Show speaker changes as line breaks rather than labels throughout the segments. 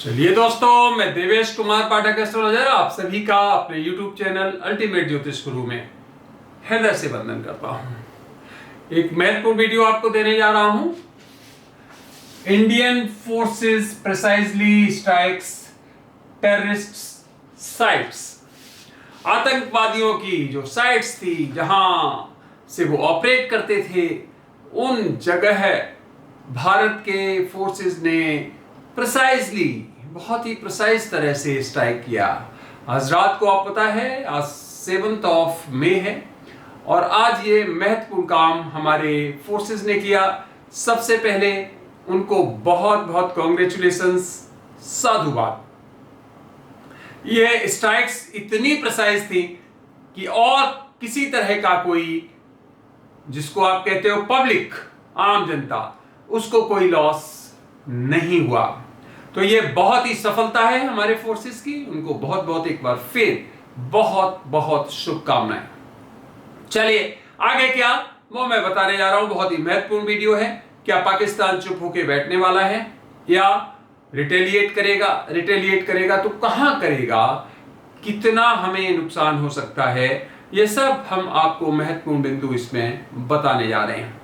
चलिए दोस्तों, मैं देवेश कुमार पाठक एस्ट्रोलॉजर आप सभी का अपने YouTube चैनल अल्टीमेट ज्योतिष गुरु में हृदय से वंदन करता हूं। एक महत्वपूर्ण वीडियो आपको देने जा रहा हूं। Indian forces precisely strikes terrorist sites. आतंकवादियों की जो साइट्स थी जहां से वो ऑपरेट करते थे, उन जगह भारत के फोर्सेस ने प्रिसाइजली, बहुत ही प्रिसाइज तरह से स्ट्राइक किया। आज रात को आप पता है, आज 7 मई है और आज ये महत्वपूर्ण काम हमारे फोर्सेस ने किया। सबसे पहले उनको बहुत बहुत कॉन्ग्रेचुलेशंस, साधुवाद। ये स्ट्राइक्स इतनी प्रिसाइज थी कि और किसी तरह का कोई, जिसको आप कहते हो पब्लिक, आम जनता, उसको कोई लॉस नहीं हुआ। तो ये बहुत ही सफलता है हमारे फोर्सेस की। उनको बहुत बहुत एक बार फिर बहुत बहुत शुभकामनाएं। चलिए आगे क्या, वो मैं बताने जा रहा हूं। बहुत ही महत्वपूर्ण वीडियो है। क्या पाकिस्तान चुप होके बैठने वाला है या रिटेलिएट करेगा? रिटेलिएट करेगा तो कहां करेगा, कितना हमें नुकसान हो सकता है, ये सब हम आपको महत्वपूर्ण बिंदु इसमें बताने जा रहे हैं।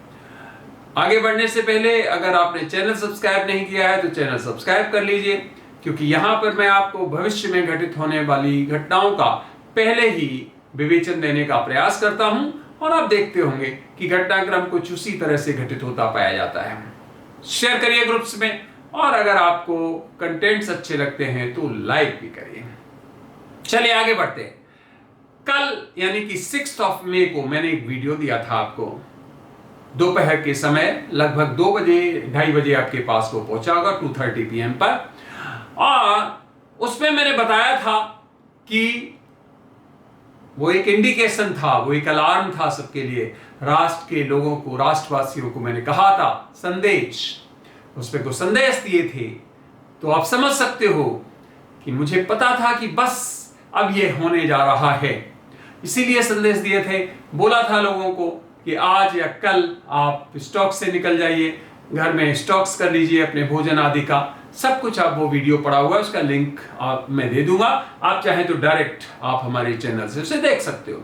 आगे बढ़ने से पहले अगर आपने चैनल सब्सक्राइब नहीं किया है तो चैनल सब्सक्राइब कर लीजिए, क्योंकि यहां पर मैं आपको भविष्य में घटित होने वाली घटनाओं का पहले ही विवेचन देने का प्रयास करता हूं और आप देखते होंगे कि घटनाक्रम कुछ उसी तरह से घटित होता पाया जाता है। शेयर करिए ग्रुप्स में, और अगर आपको कंटेंट्स अच्छे लगते हैं तो लाइक भी करिए। चलिए आगे बढ़ते हैं। कल यानी कि 6 मई को मैंने एक वीडियो दिया था आपको, दोपहर के समय लगभग 2 बजे 2:30 बजे आपके पास वो पहुंचा होगा, 2:30 PM पर। और उसमें मैंने बताया था कि वो एक इंडिकेशन था, वो एक अलार्म था सबके लिए, राष्ट्र के लोगों को, राष्ट्रवासियों को मैंने कहा था संदेश, उसमें कुछ संदेश दिए थे। तो आप समझ सकते हो कि मुझे पता था कि बस अब ये होने जा रहा है, इसीलिए संदेश दिए थे। बोला था लोगों को कि आज या कल आप स्टॉक से निकल जाइए, घर में स्टॉक्स कर लीजिए अपने भोजन आदि का, सब कुछ। आप वो वीडियो पड़ा हुआ है, उसका लिंक आप मैं दे दूंगा, आप चाहें तो डायरेक्ट आप हमारे चैनल से उसे देख सकते हो।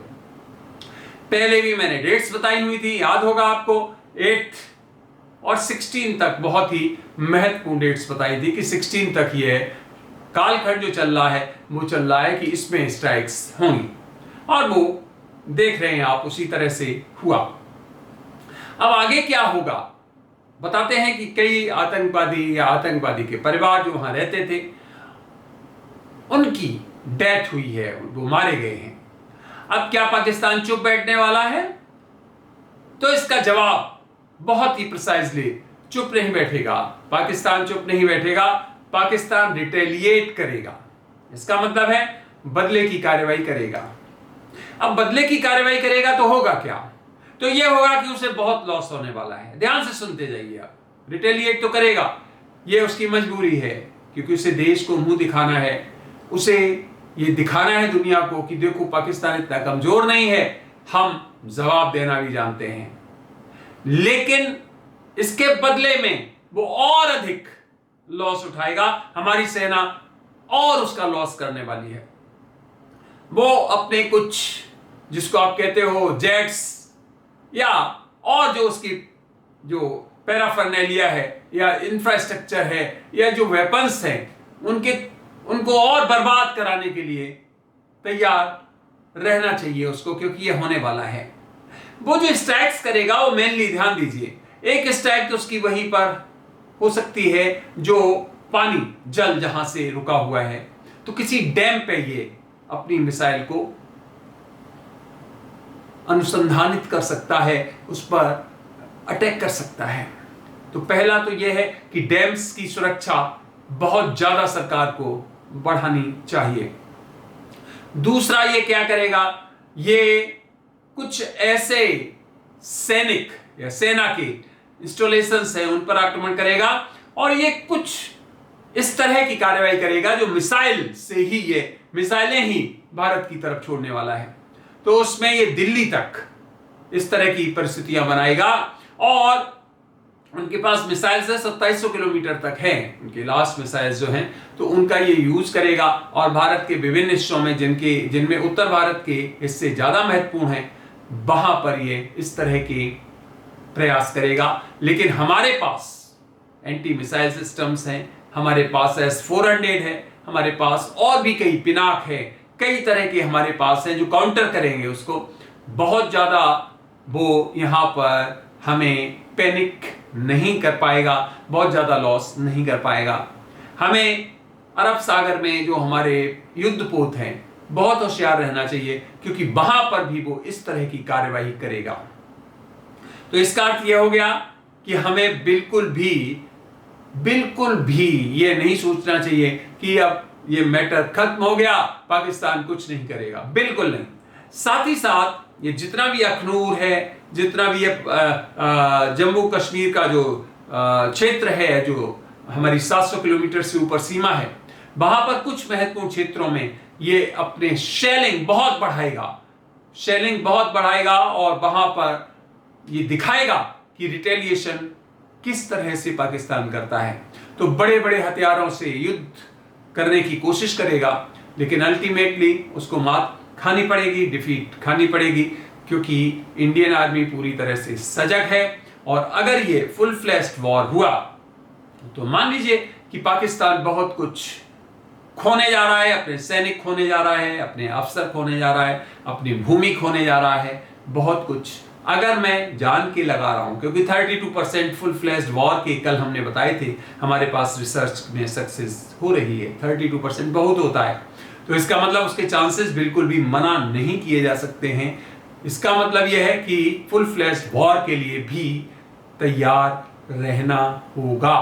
पहले भी मैंने डेट्स बताई हुई थी, याद होगा आपको, 8 और 16 तक बहुत ही महत्वपूर्ण डेट्स बताई थी कि 16 तक ये कालखंड जो चल रहा है वो चल रहा है कि इसमें स्ट्राइक्स होंगी, और वो देख रहे हैं आप, उसी तरह से हुआ। अब आगे क्या होगा बताते हैं कि कई आतंकवादी या आतंकवादी के परिवार जो वहां रहते थे, उनकी डेथ हुई है, वो मारे गए हैं। अब क्या पाकिस्तान चुप बैठने वाला है? तो इसका जवाब बहुत ही प्रिसाइजली, चुप नहीं बैठेगा। पाकिस्तान चुप नहीं बैठेगा, पाकिस्तान रिटेलिएट करेगा। इसका मतलब है बदले की कार्रवाई करेगा। अब बदले की कार्रवाई करेगा तो होगा क्या? तो यह होगा कि उसे बहुत लॉस होने वाला है। ध्यान से सुनते जाइए आप। रिटेलिएट तो करेगा, यह उसकी मजबूरी है, क्योंकि उसे देश को मुंह दिखाना है, उसे ये दिखाना है दुनिया को कि देखो पाकिस्तान इतना कमजोर नहीं है, हम जवाब देना भी जानते हैं। लेकिन इसके बदले में वो और अधिक लॉस उठाएगा, हमारी सेना और उसका लॉस करने वाली है। वो अपने कुछ, जिसको आप कहते हो जेट्स, या और जो उसकी जो पैराफर्नेलिया है या इंफ्रास्ट्रक्चर है या जो वेपन्स हैं, उनको और बर्बाद कराने के लिए तैयार रहना चाहिए उसको, क्योंकि ये होने वाला है। वो जो स्ट्राइक्स करेगा वो मेनली, ध्यान दीजिए, एक स्ट्राइक तो उसकी वहीं पर हो सकती है जो पानी, जल जहां से रुका हुआ है, तो किसी डैम पे ये अपनी मिसाइल को अनुसंधानित कर सकता है, उस पर अटैक कर सकता है। तो पहला तो यह है कि डैम्स की सुरक्षा बहुत ज्यादा सरकार को बढ़ानी चाहिए। दूसरा ये क्या करेगा, ये कुछ ऐसे सैनिक या सेना के इंस्टॉलेशंस हैं उन पर आक्रमण करेगा, और ये कुछ इस तरह की कार्रवाई करेगा जो मिसाइल से ही, ये मिसाइलें ही भारत की तरफ छोड़ने वाला है। तो उसमें ये दिल्ली तक इस तरह की परिस्थितियां बनाएगा, और उनके पास मिसाइल्स है 2700 किलोमीटर तक है, उनके लास्ट मिसाइल्स जो हैं, तो उनका ये यूज करेगा और भारत के विभिन्न हिस्सों में जिनमें उत्तर भारत के हिस्से ज्यादा महत्वपूर्ण हैं, वहां पर ये इस तरह के प्रयास करेगा। लेकिन हमारे पास एंटी मिसाइल सिस्टम्स हैं, हमारे पास S-400 है, हमारे पास और भी कई पिनाक है, कई तरह के हमारे पास हैं जो काउंटर करेंगे उसको। बहुत ज्यादा वो यहां पर हमें पैनिक नहीं कर पाएगा, बहुत ज्यादा लॉस नहीं कर पाएगा। हमें अरब सागर में जो हमारे युद्धपोत हैं बहुत होशियार रहना चाहिए, क्योंकि वहां पर भी वो इस तरह की कार्यवाही करेगा। तो इसका अर्थ यह हो गया कि हमें बिल्कुल भी ये नहीं सोचना चाहिए कि अब ये मैटर खत्म हो गया, पाकिस्तान कुछ नहीं करेगा, बिल्कुल नहीं। साथ ही साथ ये जितना भी अखनूर है, जितना भी ये जम्मू कश्मीर का जो क्षेत्र है, जो हमारी 700 किलोमीटर से ऊपर सीमा है, वहां पर कुछ महत्वपूर्ण क्षेत्रों में ये अपने शेलिंग बहुत बढ़ाएगा और वहां पर ये दिखाएगा कि रिटेलिएशन किस तरह से पाकिस्तान करता है। तो बड़े बड़े हथियारों से युद्ध करने की कोशिश करेगा, लेकिन अल्टीमेटली उसको मात खानी पड़ेगी, डिफीट खानी पड़ेगी, क्योंकि इंडियन आर्मी पूरी तरह से सजग है। और अगर ये फुल फ्लैश्ड वॉर हुआ तो मान लीजिए कि पाकिस्तान बहुत कुछ खोने जा रहा है, अपने सैनिक खोने जा रहा है, अपने अफसर खोने जा रहा है, अपनी भूमि खोने जा रहा है, बहुत कुछ। अगर मैं जान के लगा रहा हूं, क्योंकि 32% फुल फ्लैश्ड वॉर के कल हमने बताए थे, हमारे पास रिसर्च में सक्सेस हो रही है, 32% बहुत होता है, तो इसका मतलब उसके चांसेस बिल्कुल भी मना नहीं किए जा सकते हैं। इसका मतलब यह है कि फुल फ्लैश्ड वॉर के लिए भी तैयार रहना होगा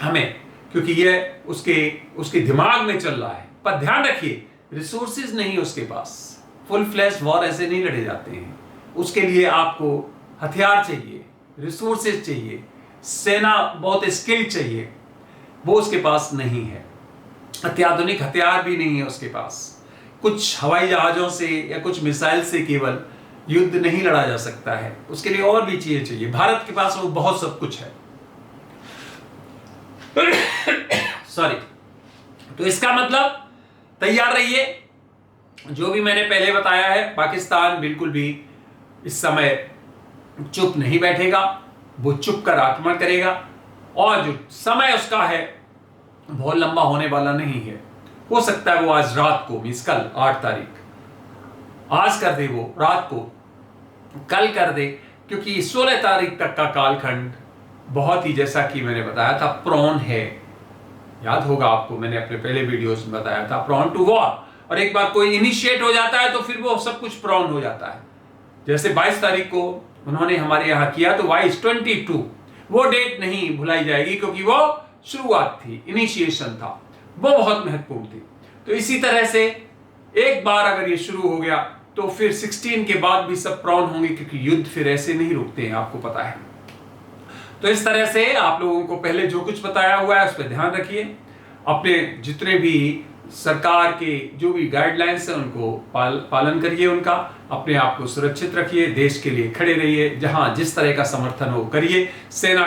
हमें, क्योंकि यह उसके दिमाग में चल रहा है। पर ध्यान रखिए, रिसोर्सेज नहीं उसके पास, फुल फ्लैश्ड वॉर ऐसे नहीं लड़े जाते हैं। उसके लिए आपको हथियार चाहिए, रिसोर्सेज चाहिए, सेना बहुत स्किल्ड चाहिए, वो उसके पास नहीं है। अत्याधुनिक हथियार भी नहीं है उसके पास। कुछ हवाई जहाजों से या कुछ मिसाइल से केवल युद्ध नहीं लड़ा जा सकता है, उसके लिए और भी चीजें चाहिए। भारत के पास वो बहुत सब कुछ है। सॉरी। तो इसका मतलब तैयार रहिए। जो भी मैंने पहले बताया है, पाकिस्तान बिल्कुल भी इस समय चुप नहीं बैठेगा, वो चुप कर आक्रमण करेगा, और जो समय उसका है बहुत लंबा होने वाला नहीं है। हो सकता है वो आज रात को, मींस कल 8 तारीख आज कर दे, वो रात को कल कर दे, क्योंकि 16 तारीख तक का कालखंड बहुत ही, जैसा कि मैंने बताया था, प्रॉन है। याद होगा आपको, मैंने अपने पहले वीडियोस में बताया था, प्रॉन टू वॉर। और एक बार कोई इनिशिएट हो जाता है तो फिर वो सब कुछ प्रॉन हो जाता है। जैसे 22 तारीख को उन्होंने हमारे यहां किया, तो 22 वो डेट नहीं भुलाई जाएगी, क्योंकि वो शुरुआत थी, इनिशिएशन था, वो बहुत महत्वपूर्ण थी। तो इसी तरह से एक बार अगर ये शुरू हो गया तो फिर 16 के बाद भी सब प्रॉन होंगे, क्योंकि युद्ध फिर ऐसे नहीं रुकते हैं, आपको पता है। तो इस तरह से आप लोगों को पहले जो कुछ बताया हुआ है उस पर ध्यान रखिए। अपने जितने भी सरकार के जो भी गाइडलाइंस है उनको पालन करिए, उनका अपने आप को सुरक्षित रखिए, देश के लिए खड़े रहिए, जहां जिस तरह का समर्थन हो करिए। सेना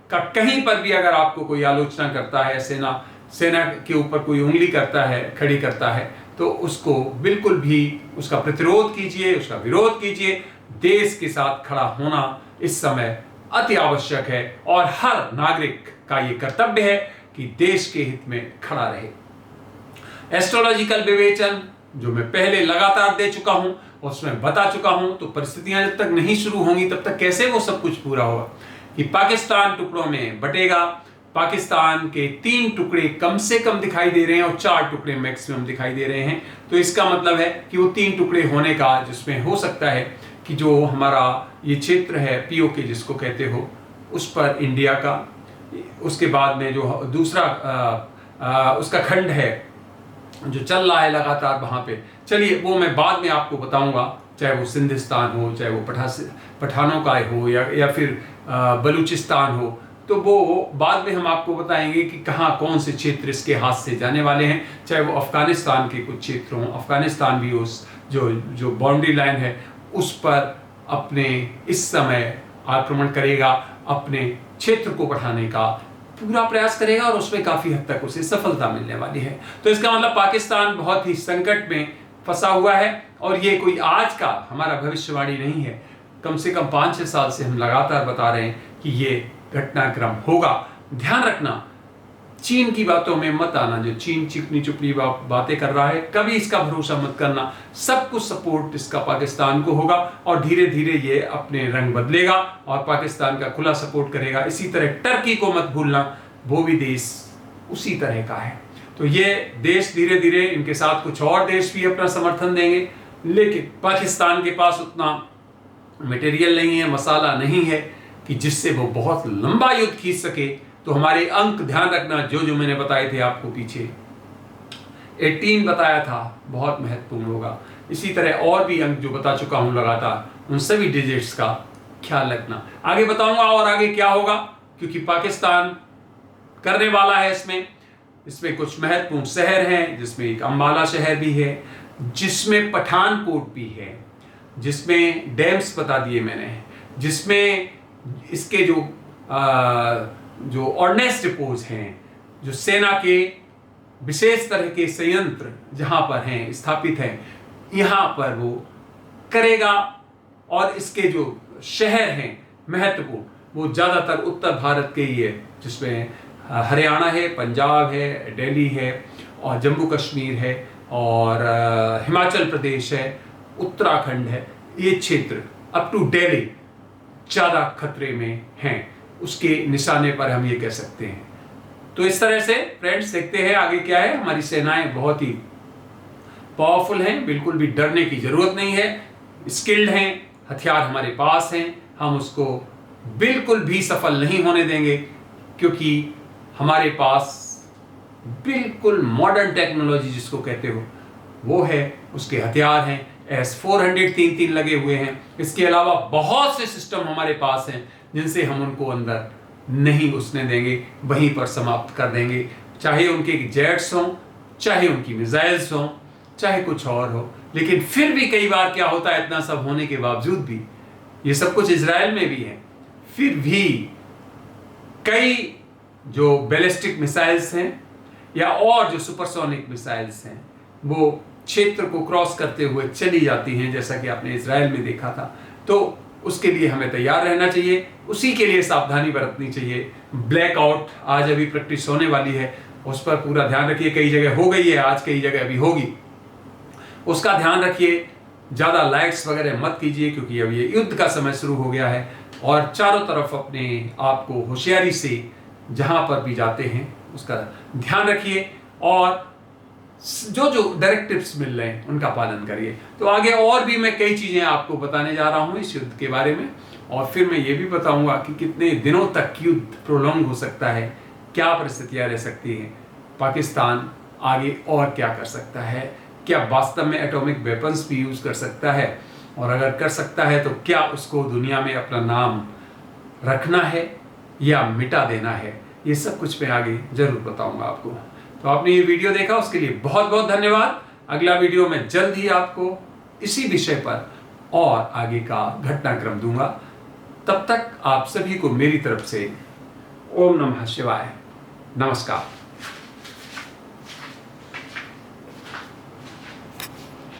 का कहीं पर भी अगर आपको कोई आलोचना करता है, सेना के ऊपर कोई उंगली करता है, खड़ी करता है, तो उसको बिल्कुल भी उसका प्रतिरोध कीजिए, उसका विरोध कीजिए। देश के साथ खड़ा होना इस समय अति आवश्यक है, और हर नागरिक का यह कर्तव्य है कि देश के हित में खड़ा रहे। एस्ट्रोलॉजिकल विवेचन जो मैं पहले लगातार दे चुका हूं, उसमें बता चुका हूं, तो परिस्थितियां जब तक नहीं शुरू होंगी तब तक कैसे वो सब कुछ पूरा होगा, कि पाकिस्तान टुकड़ों में बटेगा। पाकिस्तान के 3 टुकड़े कम से कम दिखाई दे रहे हैं और 4 टुकड़े मैक्सिमम दिखाई दे रहे हैं। तो इसका मतलब है कि वो 3 टुकड़े होने का, जिसमें हो सकता है कि जो हमारा ये क्षेत्र है पीओके जिसको कहते हो, उस पर इंडिया का, उसके बाद में जो दूसरा उसका खंड है जो चल रहा है लगातार वहां पे, चलिए वो मैं बाद में आपको बताऊंगा, चाहे वो सिंधिस्तान हो, चाहे वो पठानों का हो, या फिर बलूचिस्तान हो, तो वो बाद में हम आपको बताएंगे कि कहाँ कौन से क्षेत्र इसके हाथ से जाने वाले हैं। चाहे वो अफगानिस्तान के कुछ क्षेत्र हों, अफगानिस्तान भी उस जो बाउंड्री लाइन है उस पर अपने इस समय आक्रमण करेगा, अपने क्षेत्र को बढ़ाने का पूरा प्रयास करेगा और उसमें काफी हद तक उसे सफलता मिलने वाली है। तो इसका मतलब पाकिस्तान बहुत ही संकट में फंसा हुआ है और ये कोई आज का हमारा भविष्यवाणी नहीं है। कम से कम 5-6 साल से हम लगातार बता रहे हैं कि ये घटनाक्रम होगा। ध्यान रखना, चीन की बातों में मत आना। जो चीन चिकनी चुपड़ी बातें कर रहा है, कभी इसका भरोसा मत करना। सब कुछ सपोर्ट इसका पाकिस्तान को होगा और धीरे धीरे ये अपने रंग बदलेगा और पाकिस्तान का खुला सपोर्ट करेगा। इसी तरह टर्की को मत भूलना, वो भी देश उसी तरह का है। तो ये देश धीरे धीरे, इनके साथ कुछ और देश भी अपना समर्थन देंगे, लेकिन पाकिस्तान के पास उतना मटेरियल नहीं है, मसाला नहीं है कि जिससे वो बहुत लंबा युद्ध खींच सके। तो हमारे अंक ध्यान रखना, जो मैंने बताए थे आपको पीछे 18 बताया था, बहुत महत्वपूर्ण होगा। इसी तरह और भी अंक जो बता चुका हूं लगातार, उन सभी डिजिट्स का ख्याल रखना। आगे बताऊंगा और आगे क्या होगा, क्योंकि पाकिस्तान करने वाला है इसमें कुछ महत्वपूर्ण शहर हैं, जिसमें एक अंबाला शहर भी है, जिसमें पठानकोट भी है, जिसमें डैम्स बता दिए मैंने, जिसमें इसके जो ऑर्डिनेंस डिपोज हैं, जो सेना के विशेष तरह के संयंत्र जहां पर हैं, स्थापित हैं, यहां पर वो करेगा। और इसके जो शहर हैं महत्वपूर्ण, वो ज्यादातर उत्तर भारत के ही है, जिसमें हरियाणा है, पंजाब है, दिल्ली है और जम्मू कश्मीर है और हिमाचल प्रदेश है, उत्तराखंड है। ये क्षेत्र अप टू दिल्ली ज्यादा खतरे में हैं, उसके निशाने पर हम ये कह सकते हैं। तो इस तरह से फ्रेंड्स देखते हैं आगे क्या है। हमारी सेनाएं बहुत ही पावरफुल हैं, बिल्कुल भी डरने की जरूरत नहीं है, स्किल्ड हैं, हथियार हमारे पास हैं। हम उसको बिल्कुल भी सफल नहीं होने देंगे, क्योंकि हमारे पास बिल्कुल मॉडर्न टेक्नोलॉजी जिसको कहते हो वो है, उसके हथियार हैं, S-400 3 लगे हुए हैं। इसके अलावा बहुत से सिस्टम हमारे पास हैं जिनसे हम उनको अंदर नहीं घुसने देंगे, वहीं पर समाप्त कर देंगे। चाहे उनके जेट्स हों, चाहे उनकी मिसाइल्स हों, चाहे कुछ और हो। लेकिन फिर भी कई बार क्या होता है, इतना सब होने के बावजूद भी, ये सब कुछ इजराइल में भी है, फिर भी कई जो बैलिस्टिक मिसाइल्स हैं या और जो सुपरसोनिक मिसाइल्स हैं, वो क्षेत्र को क्रॉस करते हुए चली जाती हैं, जैसा कि आपने इजराइल में देखा था। तो उसके लिए हमें तैयार रहना चाहिए, उसी के लिए सावधानी बरतनी चाहिए। ब्लैकआउट आज अभी प्रैक्टिस होने वाली है, उस पर पूरा ध्यान रखिए। कई जगह हो गई है आज, कई जगह अभी होगी, उसका ध्यान रखिए। ज़्यादा लाइक्स वगैरह मत कीजिए, क्योंकि अब ये युद्ध का समय शुरू हो गया है। और चारों तरफ अपने आप को होशियारी से जहाँ पर भी जाते हैं उसका ध्यान रखिए और जो डायरेक्टिव्स मिल रहे हैं उनका पालन करिए। तो आगे और भी मैं कई चीज़ें आपको बताने जा रहा हूँ इस युद्ध के बारे में, और फिर मैं ये भी बताऊंगा कि कितने दिनों तक युद्ध प्रोलॉन्ग हो सकता है, क्या परिस्थितियाँ रह सकती हैं, पाकिस्तान आगे और क्या कर सकता है, क्या वास्तव में एटॉमिक वेपन्स भी यूज़ कर सकता है, और अगर कर सकता है तो क्या उसको दुनिया में अपना नाम रखना है या मिटा देना है। ये सब कुछ मैं आगे जरूर बताऊंगा आपको। तो आपने ये वीडियो देखा, उसके लिए बहुत बहुत धन्यवाद। अगला वीडियो में जल्द ही आपको इसी विषय पर और आगे का घटनाक्रम दूंगा। तब तक आप सभी को मेरी तरफ से ओम नमः शिवाय, नमस्कार।